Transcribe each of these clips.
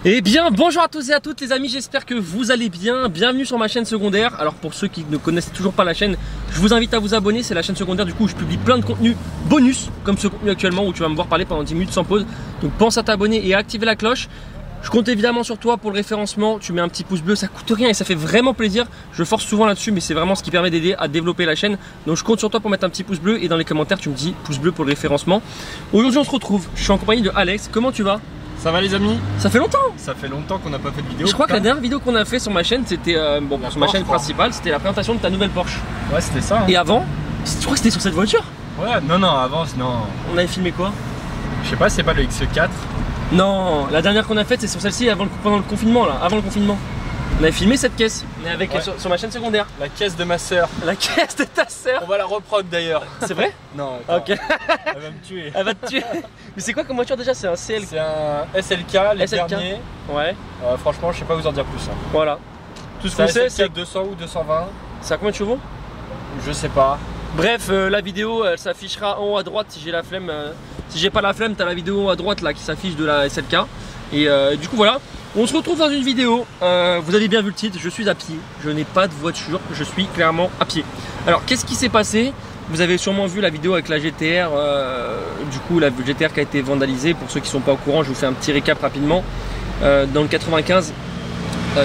Eh bien bonjour à tous et à toutes les amis, j'espère que vous allez bien. Bienvenue sur ma chaîne secondaire. Alors pour ceux qui ne connaissent toujours pas la chaîne, je vous invite à vous abonner. C'est la chaîne secondaire du coup où je publie plein de contenus bonus, comme ce contenu actuellement où tu vas me voir parler pendant 10 minutes sans pause. Donc pense à t'abonner et à activer la cloche. Je compte évidemment sur toi pour le référencement. Tu mets un petit pouce bleu, ça coûte rien et ça fait vraiment plaisir. Je force souvent là-dessus, mais c'est vraiment ce qui permet d'aider à développer la chaîne. Donc je compte sur toi pour mettre un petit pouce bleu et dans les commentaires tu me dis pouce bleu pour le référencement. Aujourd'hui on se retrouve, je suis en compagnie de Alex. Comment tu vas? Ça va les amis? Ça fait longtemps. Ça fait longtemps qu'on n'a pas fait de vidéo. Je crois que la dernière vidéo qu'on a fait sur ma chaîne, c'était sur ma chaîne principale, c'était la présentation de ta nouvelle Porsche. Ouais, c'était ça. Hein. Et avant, tu crois que c'était sur cette voiture? Ouais, non, avant, non. On avait filmé quoi? Je sais pas, c'est pas le X4. Non, la dernière qu'on a faite, c'est sur celle-ci pendant le confinement, là, avant le confinement. On avait filmé cette caisse, mais avec sur ma chaîne secondaire. La caisse de ma soeur. La caisse de ta soeur. On va la reprendre d'ailleurs. C'est vrai? Non, attends. Ok. Elle va me tuer. Elle va te tuer. Mais c'est quoi comme voiture déjà? C'est un CL. C'est un SLK, les derniers. Ouais. Franchement, je sais pas vous en dire plus. Hein. Voilà. Tout ce qu'on sait, c'est 200 ou 220. C'est à combien de chevaux? Je sais pas. Bref, la vidéo elle s'affichera en haut à droite si j'ai la flemme. Si j'ai pas la flemme, t'as la vidéo à droite là qui s'affiche de la SLK. Et du coup voilà, on se retrouve dans une vidéo. Vous avez bien vu le titre, je suis à pied. Je n'ai pas de voiture, je suis clairement à pied. Alors qu'est-ce qui s'est passé? Vous avez sûrement vu la vidéo avec la GTR. Du coup la GTR qui a été vandalisée. Pour ceux qui sont pas au courant, je vous fais un petit récap rapidement. Dans le 95,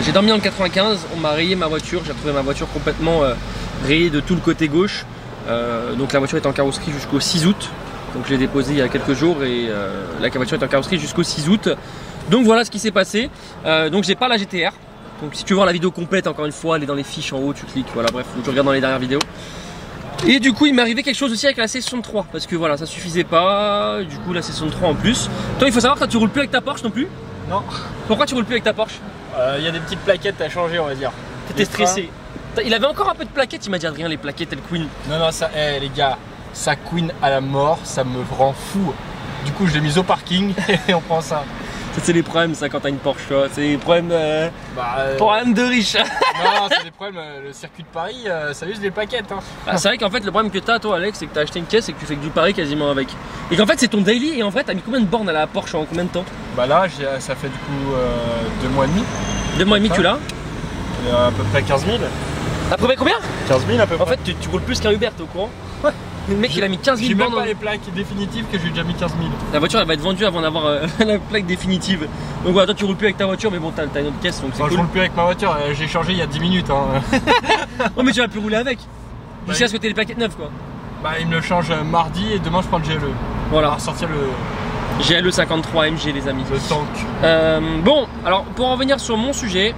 j'ai dormi dans le 95, on m'a rayé ma voiture. J'ai retrouvé ma voiture complètement rayée de tout le côté gauche. Donc la voiture est en carrosserie jusqu'au 6 août. Donc je l'ai déposée il y a quelques jours et la voiture est en carrosserie jusqu'au 6 août. Donc voilà ce qui s'est passé. Donc j'ai pas la GTR. Donc si tu veux voir la vidéo complète, encore une fois, elle est dans les fiches en haut, tu cliques. Voilà, bref, tu regardes dans les dernières vidéos. Et du coup il m'est arrivé quelque chose aussi avec la C63. Parce que voilà, ça suffisait pas. Du coup la C63 en plus. Toi il faut savoir que tu roules plus avec ta Porsche non plus? Non. Pourquoi tu roules plus avec ta Porsche? Il y a des petites plaquettes à changer, on va dire. T'étais stressé. Il avait encore un peu de plaquettes, il m'a dit Adrien, les plaquettes elles queen. Non, ça, les gars, ça queen à la mort, ça me rend fou. Du coup je l'ai mise au parking et on prend ça. Ça c'est les problèmes ça quand t'as une Porsche, tu vois. C'est les problèmes, problèmes de riches. Non, c'est des problèmes, le circuit de Paris, ça use les plaquettes. Hein. Ah, c'est vrai qu'en fait le problème que t'as toi Alex, c'est que t'as acheté une caisse et que tu fais que du Paris quasiment avec. Et qu'en fait c'est ton daily et en vrai t'as mis combien de bornes à la Porsche en combien de temps? Bah là ça fait du coup 2 mois et demi. 2 mois et demi que tu l'as? À peu près 15 000. À peu près combien? 15 000 à peu près. En fait tu roules plus qu'un Uber, t'es au courant? Ouais. Le mec il a mis 15 000 bornes. J'ai même pas les plaques définitives que j'ai déjà mis 15 000. La voiture elle va être vendue avant d'avoir la plaque définitive. Donc voilà, toi tu roules plus avec ta voiture mais bon t'as une autre caisse donc c'est cool. Je roule plus avec ma voiture, j'ai changé il y a 10 minutes. Hein. Oh mais tu vas plus rouler avec. Jusqu'à ce que t'aies les plaquettes neuves quoi. Bah il me le change mardi et demain je prends le GLE. Voilà. On va ressortir le GLE 53 MG les amis. Le tank. Bon alors pour en revenir sur mon sujet.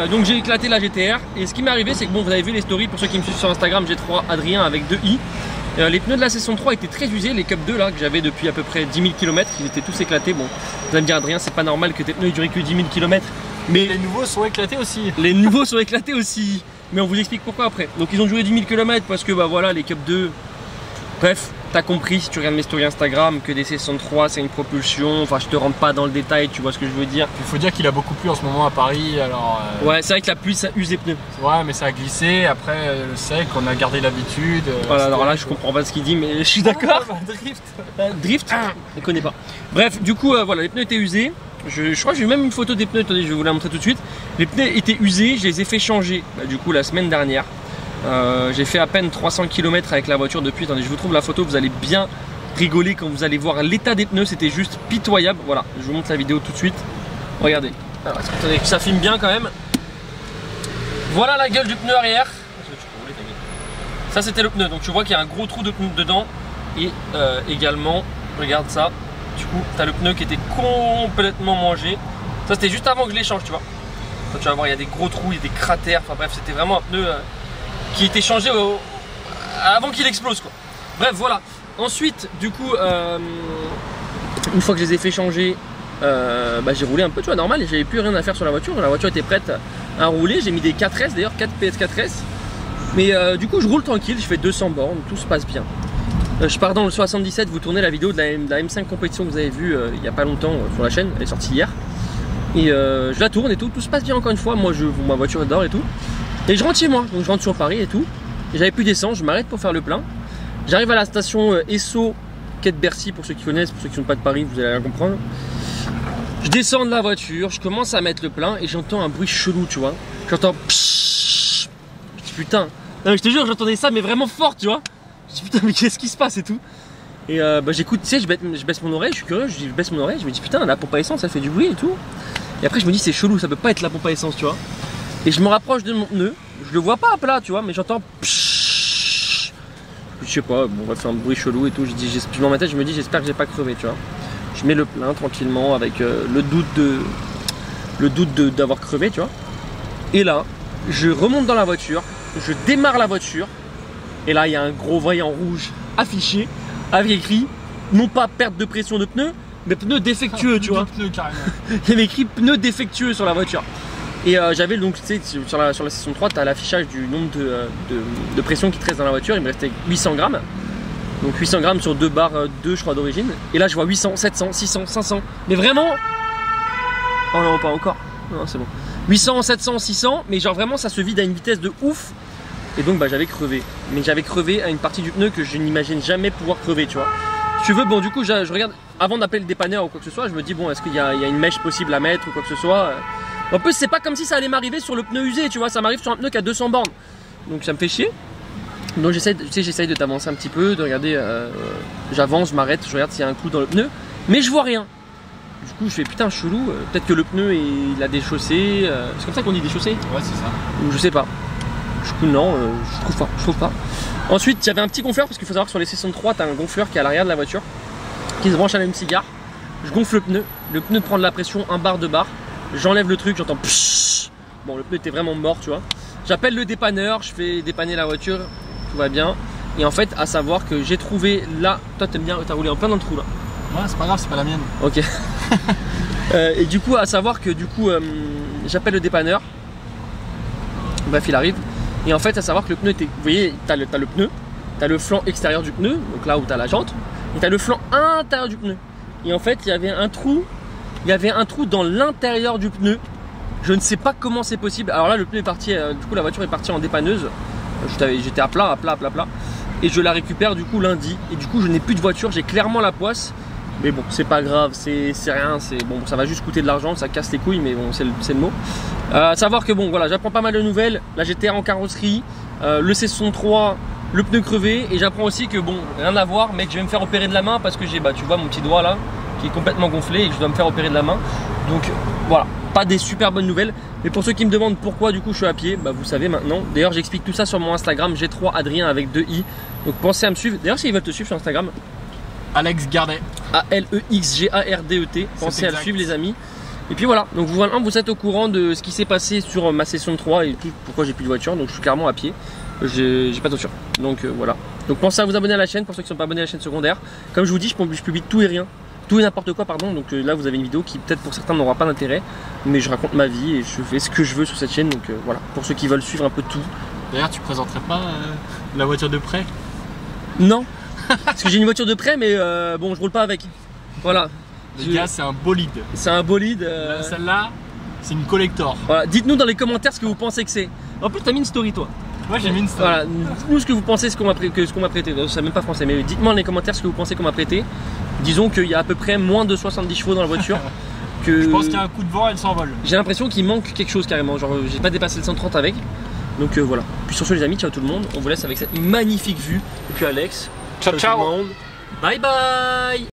Donc j'ai éclaté la GTR et ce qui m'est arrivé c'est que bon vous avez vu les stories pour ceux qui me suivent sur Instagram, G3 Adrien avec 2 i. Les pneus de la C63 étaient très usés, les Cup 2 là que j'avais depuis à peu près 10 000 km, ils étaient tous éclatés. Bon, vous allez me dire Adrien c'est pas normal que tes pneus durent que 10 000 km. Mais les nouveaux sont éclatés aussi. Les nouveaux sont éclatés aussi. Mais on vous explique pourquoi après. Donc ils ont duré 10 000 km parce que bah voilà les Cup 2. Bref, t'as compris si tu regardes mes stories Instagram que des C63 c'est une propulsion. Enfin je te rentre pas dans le détail, tu vois ce que je veux dire. Il faut dire qu'il a beaucoup plu en ce moment à Paris alors. Ouais c'est vrai que la pluie ça use les pneus. Ouais mais ça a glissé, après le sec, on a gardé l'habitude. Voilà alors là je comprends pas ce qu'il dit mais je suis d'accord. Drift. Drift je connais pas. Bref du coup voilà les pneus étaient usés. Je crois que j'ai même une photo des pneus, attendez je vais vous la montrer tout de suite. Les pneus étaient usés, je les ai fait changer du coup la semaine dernière. J'ai fait à peine 300 km avec la voiture depuis. Attendez, je vous trouve la photo, vous allez bien rigoler quand vous allez voir l'état des pneus, c'était juste pitoyable. Voilà, je vous montre la vidéo tout de suite. Regardez. Alors, attendez, ça filme bien quand même. Voilà la gueule du pneu arrière. Ça c'était le pneu, donc tu vois qu'il y a un gros trou de pneu dedans. Et également, regarde ça. Du coup, tu as le pneu qui était complètement mangé. Ça c'était juste avant que je l'échange, tu vois. Donc, tu vas voir, il y a des gros trous, il y a des cratères. Enfin bref, c'était vraiment un pneu qui était changé avant qu'il explose quoi. Bref voilà. Ensuite du coup une fois que je les ai fait changer j'ai roulé un peu tu vois normal et j'avais plus rien à faire sur la voiture. La voiture était prête à rouler. J'ai mis des 4S d'ailleurs, 4 PS4S. Mais du coup je roule tranquille, je fais 200 bornes, tout se passe bien. Je pars dans le 77, vous tournez la vidéo de la M5 compétition que vous avez vue il n'y a pas longtemps sur la chaîne, elle est sortie hier. Et je la tourne et tout se passe bien encore une fois. Moi ma voiture adore et tout. Et je rentre chez moi, donc je rentre sur Paris et tout. J'avais plus d'essence, je m'arrête pour faire le plein. J'arrive à la station Esso, quai de Bercy pour ceux qui connaissent, pour ceux qui ne sont pas de Paris, vous allez rien comprendre. Je descends de la voiture, je commence à mettre le plein et j'entends un bruit chelou, tu vois. J'entends pshhh. Je dis putain. Non mais je te jure, j'entendais ça mais vraiment fort, tu vois. Je dis putain mais qu'est-ce qui se passe et tout. Et bah j'écoute, tu sais, je baisse mon oreille, je suis curieux, je baisse mon oreille, je me dis putain la pompe à essence ça fait du bruit et tout. Et après je me dis c'est chelou, ça peut pas être la pompe à essence, tu vois. Et je me rapproche de mon pneu, je le vois pas à plat, tu vois, mais j'entends pshhh. Je sais pas, bon on va faire un bruit chelou et tout, je dans ma tête je me dis j'espère que j'ai pas crevé, tu vois. Je mets le plein tranquillement avec le doute d'avoir crevé, tu vois. Et là, je remonte dans la voiture, je démarre la voiture, et là il y a un gros voyant rouge affiché avec écrit non pas perte de pression de pneus, mais pneus défectueux, tu vois. Pneus, carrément. Il y avait écrit pneus défectueux sur la voiture. Et j'avais donc, tu sais, sur la session 3, tu as l'affichage du nombre de pression qui te reste dans la voiture. Il me restait 800 grammes. Donc 800 grammes sur 2 barres 2 je crois d'origine. Et là je vois 800, 700, 600, 500. Mais vraiment. Oh non, pas encore. Non, c'est bon. 800, 700, 600. Mais genre vraiment ça se vide à une vitesse de ouf. Et donc bah j'avais crevé. Mais j'avais crevé à une partie du pneu que je n'imagine jamais pouvoir crever, tu vois. Si tu veux, bon du coup je regarde, avant d'appeler le dépanneur ou quoi que ce soit, je me dis bon est-ce qu'il y a une mèche possible à mettre ou quoi que ce soit. En plus c'est pas comme si ça allait m'arriver sur le pneu usé, tu vois. Ça m'arrive sur un pneu qui a 200 bornes. Donc ça me fait chier. Donc j'essaye de t'avancer un petit peu, de regarder, j'avance, je m'arrête, je regarde s'il y a un clou dans le pneu, mais je vois rien. Du coup je fais putain chelou, peut-être que le pneu il a déchaussé, c'est comme ça qu'on dit déchaussé? Ouais c'est ça. Ou je sais pas. Du coup non, je trouve pas. Ensuite il y avait un petit gonfleur, parce qu'il faut savoir que sur les 63 t'as un gonfleur qui est à l'arrière de la voiture, qui se branche à l'allume-cigare. Je gonfle le pneu prend de la pression, 1 bar, 2 bars, j'enlève le truc, j'entends pshhh. Bon le pneu était vraiment mort tu vois. J'appelle le dépanneur, je fais dépanner la voiture. Tout va bien. Et en fait, à savoir que j'ai trouvé là. Toi, t'aimes bien, t'as roulé en plein dans le trou là. Ouais, c'est pas grave, c'est pas la mienne. Ok. Et du coup, à savoir que du coup, j'appelle le dépanneur. Bref, il arrive. Et en fait, à savoir que le pneu était. Vous voyez, t'as le pneu, t'as le flanc extérieur du pneu, donc là où t'as la jante, et t'as le flanc intérieur du pneu. Et en fait, il y avait un trou. Il y avait un trou dans l'intérieur du pneu. Je ne sais pas comment c'est possible. Alors là, le pneu est parti. Du coup, la voiture est partie en dépanneuse. J'étais à plat. Et je la récupère du coup lundi. Et du coup je n'ai plus de voiture, j'ai clairement la poisse. Mais bon c'est pas grave, c'est rien, bon, ça va juste coûter de l'argent, ça casse les couilles mais bon c'est le mot. Savoir que bon voilà, j'apprends pas mal de nouvelles. La GTR en carrosserie, le Cesson 3, le pneu crevé. Et j'apprends aussi que bon, rien à voir, mais que je vais me faire opérer de la main parce que j'ai tu vois mon petit doigt là qui est complètement gonflé et que je dois me faire opérer de la main. Donc voilà, pas des super bonnes nouvelles. Mais pour ceux qui me demandent pourquoi du coup je suis à pied, vous savez maintenant. D'ailleurs j'explique tout ça sur mon Instagram, G3 Adrien avec 2 i. Donc pensez à me suivre. D'ailleurs s'ils veulent te suivre sur Instagram, Alex Gardet. ALEXGARDET. Pensez à le suivre les amis. Et puis voilà, donc vous êtes au courant de ce qui s'est passé sur ma session 3 et tout, pourquoi j'ai plus de voiture. Donc je suis clairement à pied, j'ai pas de voiture. Donc voilà. Donc pensez à vous abonner à la chaîne pour ceux qui ne sont pas abonnés à la chaîne secondaire. Comme je vous dis, je publie tout et rien. Tout et n'importe quoi, pardon. Donc là vous avez une vidéo qui peut-être pour certains n'aura pas d'intérêt, mais je raconte ma vie et je fais ce que je veux sur cette chaîne. Donc voilà, pour ceux qui veulent suivre un peu tout. D'ailleurs tu présenterais pas la voiture de près? Non, parce que j'ai une voiture de près, mais bon je roule pas avec. Voilà. Les gars, c'est un bolide. C'est un bolide. Celle-là, c'est une collector. Voilà. Dites-nous dans les commentaires ce que vous pensez que c'est. En plus t'as mis une story toi. Moi j'ai mis une story. Voilà, dites-nous ce que vous pensez, ce qu'on m'a prêté. Je sais même pas français, mais dites-moi dans les commentaires ce que vous pensez qu'on m'a prêté. Disons qu'il y a à peu près moins de 70 chevaux dans la voiture. Je pense qu'il y a un coup de vent, elle s'envole. J'ai l'impression qu'il manque quelque chose carrément. Genre j'ai pas dépassé le 130 avec. Donc voilà. Puis sur ce les amis, ciao tout le monde. On vous laisse avec cette magnifique vue. Et puis Alex. Ciao ciao. Tout le monde. Bye bye.